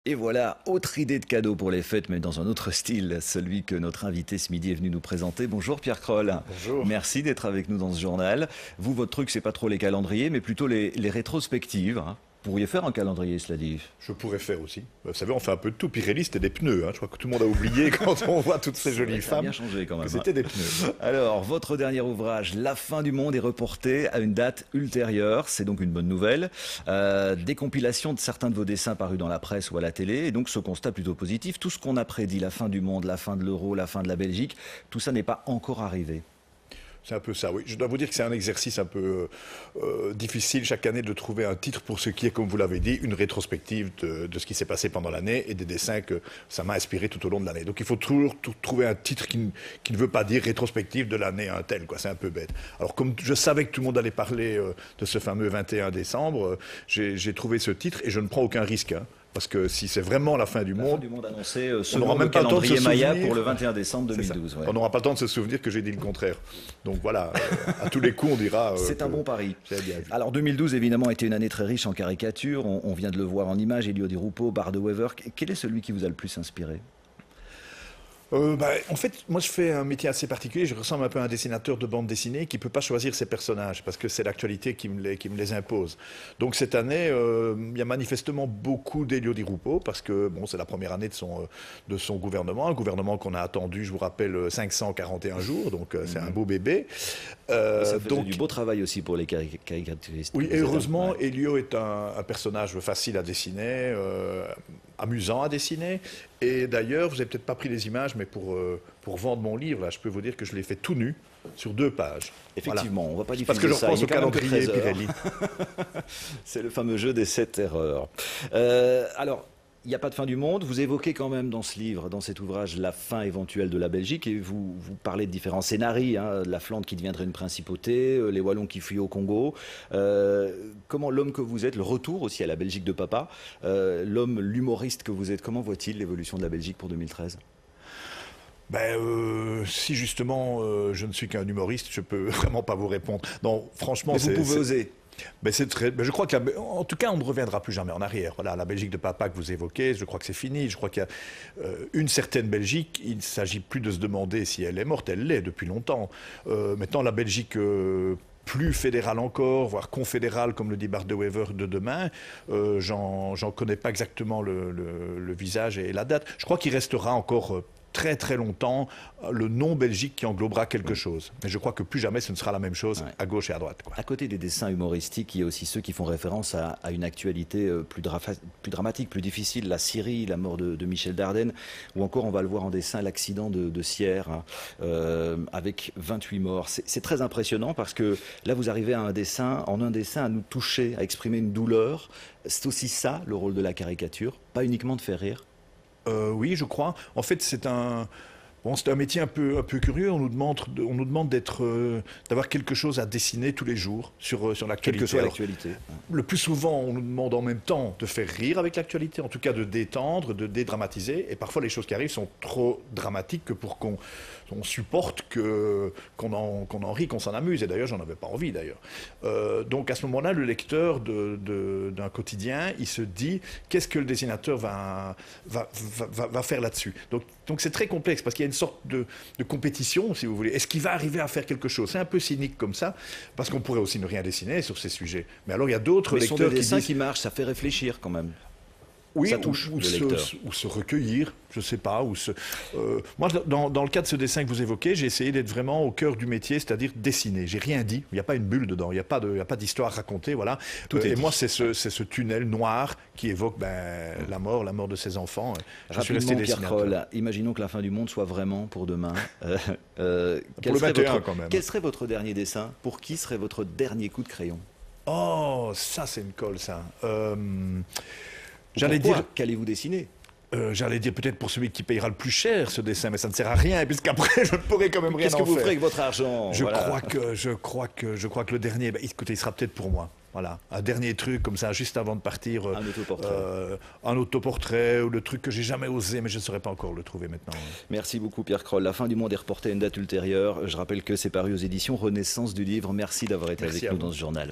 Et voilà, autre idée de cadeau pour les fêtes, mais dans un autre style, celui que notre invité ce midi est venu nous présenter. Bonjour Pierre Kroll. Bonjour. Merci d'être avec nous dans ce journal. Vous, votre truc, c'est pas trop les calendriers, mais plutôt les rétrospectives, hein. Vous pourriez faire un calendrier, cela dit. Je pourrais faire aussi. Vous savez, on fait un peu de tout. Pirelli, c'était des pneus. Je crois que tout le monde a oublié quand on voit toutes ces jolies Ça a femmes bien changé quand même, que c'était des pneus. Alors, votre dernier ouvrage, La fin du monde, est reporté à une date ultérieure. C'est donc une bonne nouvelle. Des compilations de certains de vos dessins parus dans la presse ou à la télé. Et donc, ce constat plutôt positif. Tout ce qu'on a prédit, la fin du monde, la fin de l'euro, la fin de la Belgique, tout ça n'est pas encore arrivé. C'est un peu ça, oui. Je dois vous dire que c'est un exercice un peu difficile chaque année de trouver un titre pour ce qui est, comme vous l'avez dit, une rétrospective de ce qui s'est passé pendant l'année et des dessins que ça m'a inspiré tout au long de l'année. Donc il faut toujours trouver un titre qui ne veut pas dire rétrospective de l'année un tel, quoi. C'est un peu bête. Alors comme je savais que tout le monde allait parler de ce fameux 21 décembre, j'ai trouvé ce titre et je ne prends aucun risque. Parce que si c'est vraiment la fin du monde... La fin du monde annoncée on n'aura selon même le pas le temps de se calendrier Maya souvenir. pour le 21 décembre 2012. Ouais. On n'aura pas le temps de se souvenir que j'ai dit le contraire. Donc voilà, à tous les coups, on dira... C'est un bon pari. Bien vu. Alors 2012, évidemment, était une année très riche en caricatures. On vient de le voir en images, Elio Di Rupo, Bart de Wever. Quel est celui qui vous a le plus inspiré ? En fait, moi je fais un métier assez particulier, je ressemble un peu à un dessinateur de bande dessinée qui ne peut pas choisir ses personnages parce que c'est l'actualité qui me les impose. Donc cette année, il y a manifestement beaucoup d'Elio Di Rupo parce que bon, c'est la première année de son gouvernement, un gouvernement qu'on a attendu, je vous rappelle, 541 jours, donc c'est un beau bébé. Ça faisait du beau travail aussi pour les caricaturistes. Oui, et heureusement, Elio est un personnage facile à dessiner, amusant à dessiner. Et d'ailleurs, vous n'avez peut-être pas pris les images, mais pour vendre mon livre, là, je peux vous dire que je l'ai fait tout nu sur 2 pages. Effectivement, voilà. on ne va pas diffuser parce que je ça. repense au calendrier Pirelli. C'est le fameux jeu des 7 erreurs. Alors, il n'y a pas de fin du monde. Vous évoquez quand même dans ce livre, dans cet ouvrage, la fin éventuelle de la Belgique. Et vous parlez de différents scénarios, la Flandre qui deviendrait une principauté, les Wallons qui fuient au Congo. Comment l'homme que vous êtes, le retour aussi à la Belgique de papa, l'humoriste que vous êtes, comment voit-il l'évolution de la Belgique pour 2013 ? Si justement je ne suis qu'un humoriste, je peux vraiment pas vous répondre. Non, franchement, mais vous pouvez oser. Je crois que, en tout cas, on ne reviendra plus jamais en arrière. Voilà, la Belgique de papa que vous évoquez, je crois que c'est fini. Je crois qu'il y a une certaine Belgique. Il ne s'agit plus de se demander si elle est morte. Elle l'est depuis longtemps. Maintenant, la Belgique plus fédérale encore, voire confédérale, comme le dit Bart de Wever, de demain, j'en connais pas exactement le visage et la date. Je crois qu'il restera encore très très longtemps le nom Belgique qui englobera quelque chose. Mais je crois que plus jamais ce ne sera la même chose à gauche et à droite. À côté des dessins humoristiques, il y a aussi ceux qui font référence à une actualité plus dramatique, plus difficile, la Syrie, la mort de Michel Dardenne, ou encore on va le voir en dessin, l'accident de Sierre, avec 28 morts. C'est très impressionnant parce que là vous arrivez à un dessin à nous toucher, à exprimer une douleur. C'est aussi ça le rôle de la caricature, pas uniquement de faire rire. Oui, je crois. En fait, c'est un métier un peu curieux. On nous demande d'avoir quelque chose à dessiner tous les jours sur l'actualité. Quelle que soit l'actualité. Le plus souvent, on nous demande en même temps de faire rire avec l'actualité, en tout cas de détendre, de dédramatiser. Et parfois, les choses qui arrivent sont trop dramatiques que pour qu'on supporte qu'on en rit, qu'on s'en amuse. Et d'ailleurs, j'en avais pas envie d'ailleurs. Donc à ce moment-là, le lecteur d'un quotidien, il se dit qu'est-ce que le dessinateur va faire là-dessus. Donc c'est très complexe parce qu'il y a une sorte de compétition, si vous voulez. Est-ce qu'il va arriver à faire quelque chose? C'est un peu cynique comme ça, parce qu'on pourrait aussi ne rien dessiner sur ces sujets. Mais alors il y a d'autres lecteurs qui disent... dessins qui marchent, ça fait réfléchir quand même. Oui, ça touche ou se recueillir, je ne sais pas. Moi, dans le cas de ce dessin que vous évoquez, j'ai essayé d'être vraiment au cœur du métier, c'est-à-dire dessiner. J'ai rien dit, il n'y a pas une bulle dedans, il n'y a pas d'histoire racontée, voilà. Et moi, c'est ce tunnel noir qui évoque la mort de ses enfants. Je suis resté Pierre Kroll, imaginons que la fin du monde soit vraiment pour demain. Pour le 21 quand même. Quel serait votre dernier dessin? Pour qui serait votre dernier coup de crayon? Oh, ça c'est une colle, ça. J'allais dire, qu'allez-vous dessiner? J'allais dire peut-être pour celui qui payera le plus cher ce dessin, mais ça ne sert à rien, puisqu'après je ne pourrai quand même rien en faire. Qu'est-ce que vous ferez avec votre argent? Je crois que le dernier, écoutez, il sera peut-être pour moi. Voilà, un dernier truc comme ça, juste avant de partir. Un autoportrait ou le truc que j'ai jamais osé, mais je ne saurais pas encore le trouver maintenant. Merci beaucoup Pierre Kroll. La fin du monde est reportée à une date ultérieure. Je rappelle que c'est paru aux éditions Renaissance du Livre. Merci d'avoir été avec nous dans ce journal.